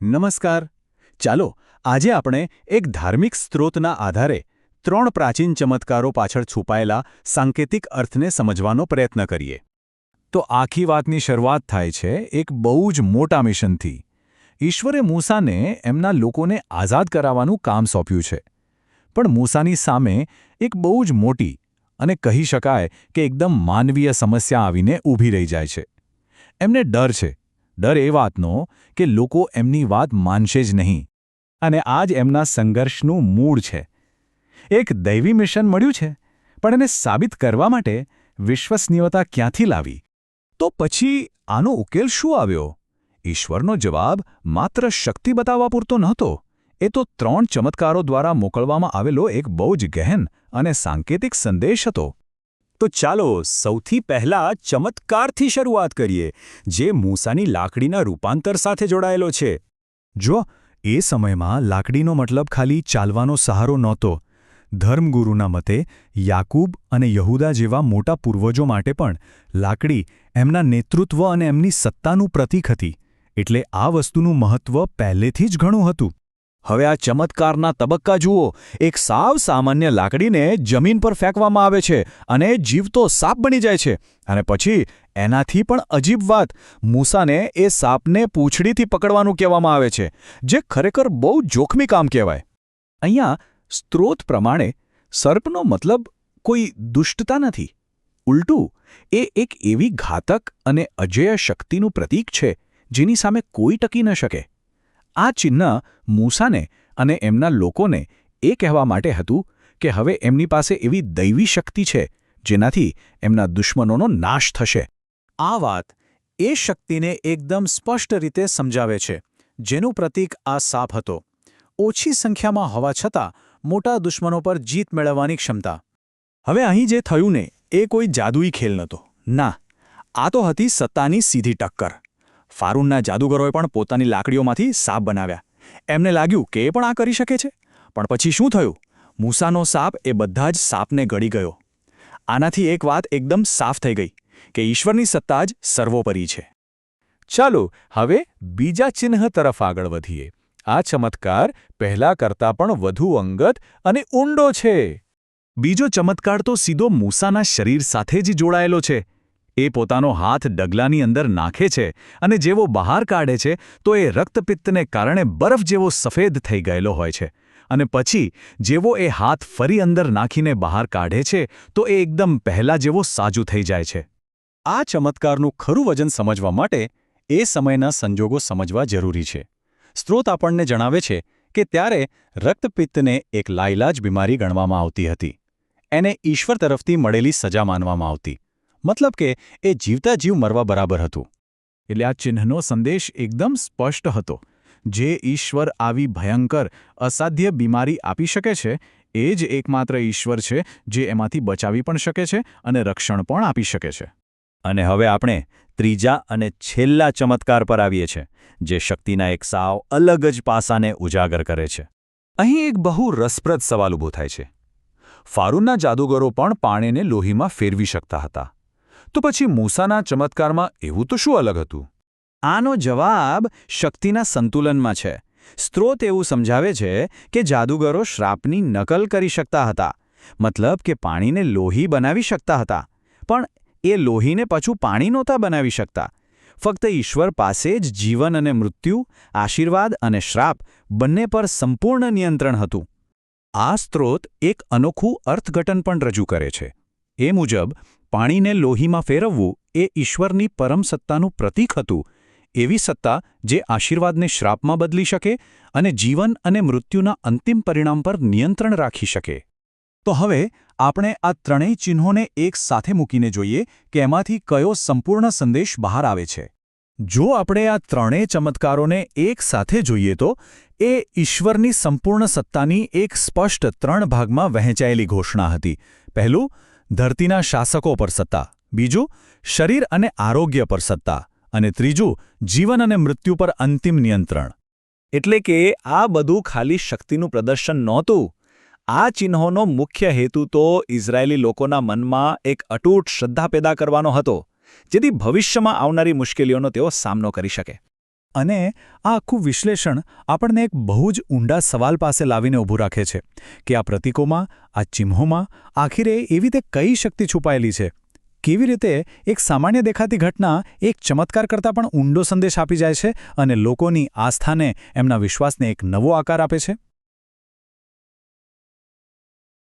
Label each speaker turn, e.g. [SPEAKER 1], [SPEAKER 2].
[SPEAKER 1] નમસ્કાર. ચાલો આજે આપણે એક ધાર્મિક સ્ત્રોતના આધારે 3 પ્રાચીન ચમત્કારો પાછળ છુપાયેલા સાંકેતિક અર્થને સમજવાનો પ્રયત્ન કરીએ.
[SPEAKER 2] તો આખી વાતની શરૂઆત થાય છે એક બહુ જ મોટા મિશનથી. ઈશ્વરે મૂસાને એમના લોકોને આઝાદ કરાવવાનું કામ સોંપ્યું છે. પણ મૂસાની સામે એક બહુ જ મોટી અને કહી શકાય કે એકદમ માનવીય સમસ્યા આવીને ઊભી રહી જાય છે. એમને ડર છે. ડર એ વાતનો કે લોકો એમની વાત માનશે જ નહીં. અને આ જ એમના સંઘર્ષનું મૂળ છે. એક દૈવી મિશન મળ્યું છે, પણ એને સાબિત કરવા માટે વિશ્વસનીયતા ક્યાંથી લાવી? તો પછી આનો ઉકેલ શું આવ્યો? ઈશ્વરનો જવાબ માત્ર શક્તિ બતાવવા પૂરતો નહોતો. એ તો 3 ચમત્કારો દ્વારા મોકલવામાં આવેલો એક બહુ જ ગહેન અને સાંકેતિક સંદેશ હતો.
[SPEAKER 1] તો ચાલો સૌથી પહેલા ચમત્કારથી શરૂઆત કરીએ, જે મૂસાની લાકડીના રૂપાંતર સાથે જોડાયેલો છે.
[SPEAKER 2] જો એ સમયમાં લાકડીનો મતલબ ખાલી ચાલવાનો સહારો નહોતો. ધર્મગુરુના મતે યાકૂબ અને યહૂદા જેવા મોટા પૂર્વજો માટે પણ લાકડી એમના નેતૃત્વ અને એમની સત્તાનું પ્રતીક હતી. એટલે આ વસ્તુનું મહત્વ પહેલેથી જ ઘણું હતું. હવે આ ચમત્કારના તબક્કા જુઓ. એક સાવ સામાન્ય લાકડીને જમીન પર ફેંકવામાં આવે છે અને જીવતો સાપ બની જાય છે. અને પછી એનાથી પણ અજીબ વાત, મૂસાને એ સાપને પૂંછડીથી પકડવાનું કહેવામાં આવે છે, જે ખરેખર બહુ જોખમી કામ કહેવાય. અહીંયા સ્ત્રોત પ્રમાણે સર્પનો મતલબ કોઈ દુષ્ટતા નથી. ઉલટું, એ એક એવી ઘાતક અને અજેય શક્તિનું પ્રતીક છે જેની સામે કોઈ ટકી ન શકે. આ ચિહ્ન મૂસાને અને એમના લોકોને એ કહેવા માટે હતું કે હવે એમની પાસે એવી દૈવી શક્તિ છે જેનાથી એમના દુશ્મનોનો નાશ થશે. આ વાત એ શક્તિને એકદમ સ્પષ્ટ રીતે સમજાવે છે, જેનું પ્રતીક આ સાપ હતો. ઓછી સંખ્યામાં હોવા છતાં મોટા દુશ્મનો પર જીત મેળવવાની ક્ષમતા. હવે અહીં જે થયું ને એ કોઈ જાદુઈ ખેલ નહોતો. ના, આ તો હતી સત્તાની સીધી ટક્કર. ફારૂનના જાદુગરોએ પણ પોતાની લાકડીઓમાંથી સાપ બનાવ્યા. એમને લાગ્યું કે એ પણ આ કરી શકે છે. પણ પછી શું થયું? મૂસાનો સાપ એ બધા જ સાપને ગળી ગયો. આનાથી એક વાત એકદમ સાફ થઈ ગઈ કે ઈશ્વરની સત્તા જ સર્વોપરી છે. ચાલો હવે બીજા ચિહ્ન તરફ આગળ વધીએ. આ ચમત્કાર પહેલા કરતાં પણ વધુ અંગત અને ઊંડો છે. બીજો ચમત્કાર તો સીધો મૂસાના શરીર સાથે જ જોડાયેલો છે. એ પોતાનો હાથ ડગલાની અંદર નાખે છે અને જેવો બહાર કાઢે છે તો એ રક્તપિત્તને કારણે બરફ જેવો સફેદ થઈ ગયેલો હોય છે. અને પછી જેવો એ હાથ ફરી અંદર નાખીને બહાર કાઢે છે તો એ એકદમ પહેલા જેવો સાજું થઈ જાય છે. આ ચમત્કારનું ખરું વજન સમજવા માટે એ સમયના સંજોગો સમજવા જરૂરી છે. સ્ત્રોત આપણને જણાવે છે કે ત્યારે રક્તપિત્તને એક લાઇલાજ બીમારી ગણવામાં આવતી હતી. એને ઈશ્વર તરફથી મળેલી સજા માનવામાં આવતી. મતલબ કે એ જીવતા જીવ મરવા બરાબર હતું. એટલે આ ચિહ્નનો સંદેશ એકદમ સ્પષ્ટ હતો. જે ઈશ્વર આવી ભયંકર, અસાધ્ય બીમારી આપી શકે છે, એ જ એકમાત્ર ઈશ્વર છે જે એમાંથી બચાવી પણ શકે છે અને રક્ષણ પણ આપી શકે છે. અને હવે આપણે ત્રીજા અને છેલ્લા ચમત્કાર પર આવીએ છીએ, જે શક્તિના એક સાવ અલગ જ પાસાને ઉજાગર કરે છે. અહીં એક બહુ રસપ્રદ સવાલ ઊભો થાય છે. ફારૂનના જાદુગરો પણ પાણીને લોહીમાં ફેરવી શકતા હતા. તો પછી મૂસાના ચમત્કારમાં એવું તો શું અલગ હતું? આનો જવાબ શક્તિના સંતુલનમાં છે. સ્ત્રોત એવું સમજાવે છે કે જાદુગરો શ્રાપની નકલ કરી શકતા હતા. મતલબ કે પાણીને લોહી બનાવી શકતા હતા. પણ એ લોહીને પાછું પાણી નહોતા બનાવી શકતા. ફક્ત ઈશ્વર પાસે જ જીવન અને મૃત્યુ, આશીર્વાદ અને શ્રાપ બંને પર સંપૂર્ણ નિયંત્રણ હતું. આ સ્ત્રોત એક અનોખું અર્થઘટન પણ રજૂ કરે છે. એ મુજબ પાણીને લોહીમાં ફેરવવું એ ઈશ્વરની પરમ સત્તાનું પ્રતીક હતું. એવી સત્તા જે આશીર્વાદને શ્રાપમાં બદલી શકે અને જીવન અને મૃત્યુના અંતિમ પરિણામ પર નિયંત્રણ રાખી શકે. તો હવે આપણે આ ત્રણેય ચિહ્નોને એક સાથે મૂકીને જોઈએ કે એમાંથી કયો સંપૂર્ણ સંદેશ બહાર આવે છે. જો આપણે આ ત્રણેય ચમત્કારોને એક સાથે જોઈએ તો એ ઈશ્વરની સંપૂર્ણ સત્તાની એક સ્પષ્ટ 3 ભાગમાં વહેંચાયેલી ઘોષણા હતી. પહેલું, ધરતીના શાસકો પર સત્તા. બીજું, શરીર અને આરોગ્ય પર સત્તા. અને ત્રીજું, જીવન અને મૃત્યુ પર અંતિમ નિયંત્રણ. એટલે કે આ બધું ખાલી શક્તિનું પ્રદર્શન નહોતું. આ ચિહ્નોનો મુખ્ય હેતુ તો ઇઝરાયેલી લોકોના મનમાં એક અતૂટ શ્રદ્ધા પેદા કરવાનો હતો, જેથી ભવિષ્યમાં આવનારી મુશ્કેલીઓનો તેઓ સામનો કરી શકે. અને આ આખું વિશ્લેષણ આપણને એક બહુ જ ઊંડા સવાલ પાસે લાવીને ઊભું રાખે છે કે આ પ્રતીકોમાં, આ ચિહ્નોમાં આખરે એવી તે કઈ શક્તિ છુપાયેલી છે? કેવી રીતે એક સામાન્ય દેખાતી ઘટના એક ચમત્કાર કરતાં પણ ઊંડો સંદેશ આપી જાય છે અને લોકોની આસ્થાને, એમના વિશ્વાસને એક નવો આકાર આપે છે?